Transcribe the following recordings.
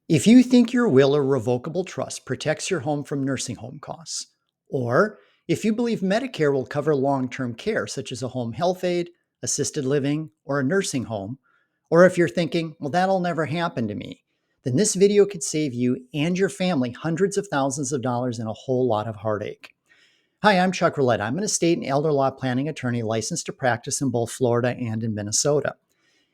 If you think your will or revocable trust protects your home from nursing home costs, or if you believe Medicare will cover long term care, such as a home health aide, assisted living, or a nursing home, or if you're thinking, well, that'll never happen to me, then this video could save you and your family hundreds of thousands of dollars and a whole lot of heartache. Hi, I'm Chuck Roulet. I'm an estate and elder law planning attorney licensed to practice in both Florida and in Minnesota.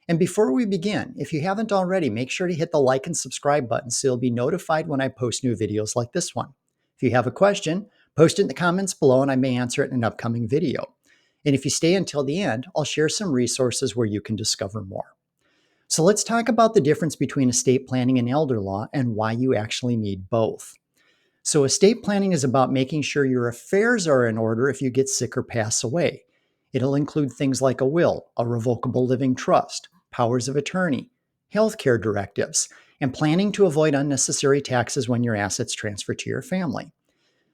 And before we begin, if you haven't already, make sure to hit the like and subscribe button so you'll be notified when I post new videos like this one. If you have a question, post it in the comments below and I may answer it in an upcoming video. And if you stay until the end, I'll share some resources where you can discover more. So let's talk about the difference between estate planning and elder law and why you actually need both. So estate planning is about making sure your affairs are in order if you get sick or pass away. It'll include things like a will, a revocable living trust, powers of attorney, healthcare directives, and planning to avoid unnecessary taxes when your assets transfer to your family.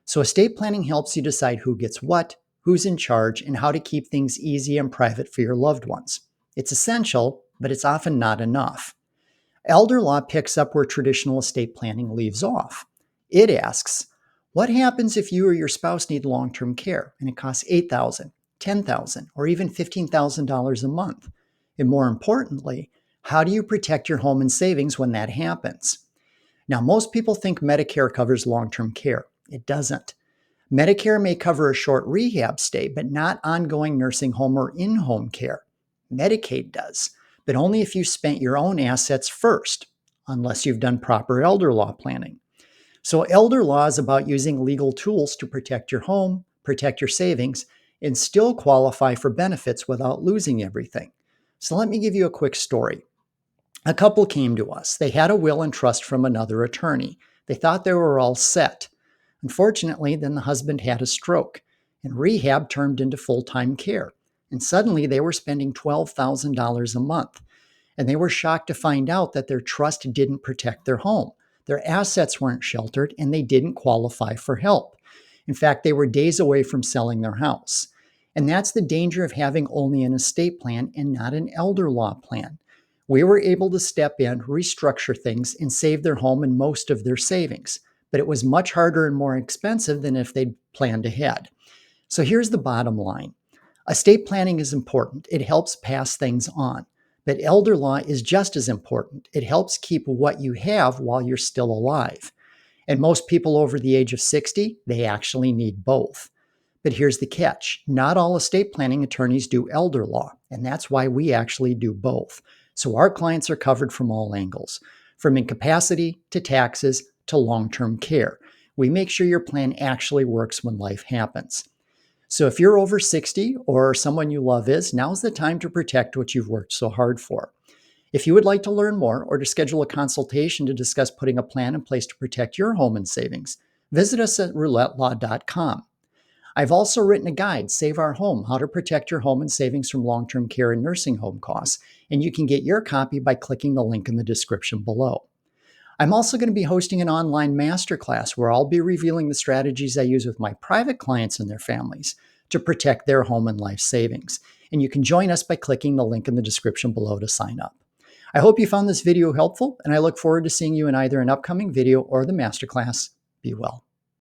So estate planning helps you decide who gets what, who's in charge, and how to keep things easy and private for your loved ones. It's essential, but it's often not enough. Elder law picks up where traditional estate planning leaves off. It asks, what happens if you or your spouse need long-term care and it costs $8,000, $10,000, or even $15,000 a month? And more importantly, how do you protect your home and savings when that happens? Now, most people think Medicare covers long-term care. It doesn't. Medicare may cover a short rehab stay, but not ongoing nursing home or in-home care. Medicaid does, but only if you spent your own assets first, unless you've done proper elder law planning. So elder law is about using legal tools to protect your home, protect your savings, and still qualify for benefits without losing everything. So let me give you a quick story. A couple came to us. They had a will and trust from another attorney. They thought they were all set. Unfortunately, then the husband had a stroke, and rehab turned into full-time care. And suddenly they were spending $12,000 a month. And they were shocked to find out that their trust didn't protect their home. Their assets weren't sheltered, and they didn't qualify for help. In fact, they were days away from selling their house. And that's the danger of having only an estate plan and not an elder law plan. We were able to step in, restructure things, and save their home and most of their savings. But it was much harder and more expensive than if they'd planned ahead. So here's the bottom line. Estate planning is important. It helps pass things on. But elder law is just as important. It helps keep what you have while you're still alive. And most people over the age of 60, they actually need both. But here's the catch. Not all estate planning attorneys do elder law, and that's why we actually do both. So our clients are covered from all angles, from incapacity to taxes to long-term care. We make sure your plan actually works when life happens. So if you're over 60 or someone you love is, now's the time to protect what you've worked so hard for. If you would like to learn more or to schedule a consultation to discuss putting a plan in place to protect your home and savings, visit us at roulettelaw.com. I've also written a guide, Save Our Home, How to Protect Your Home and Savings from Long-Term Care and Nursing Home Costs, and you can get your copy by clicking the link in the description below. I'm also going to be hosting an online masterclass where I'll be revealing the strategies I use with my private clients and their families to protect their home and life savings. And you can join us by clicking the link in the description below to sign up. I hope you found this video helpful, and I look forward to seeing you in either an upcoming video or the masterclass. Be well.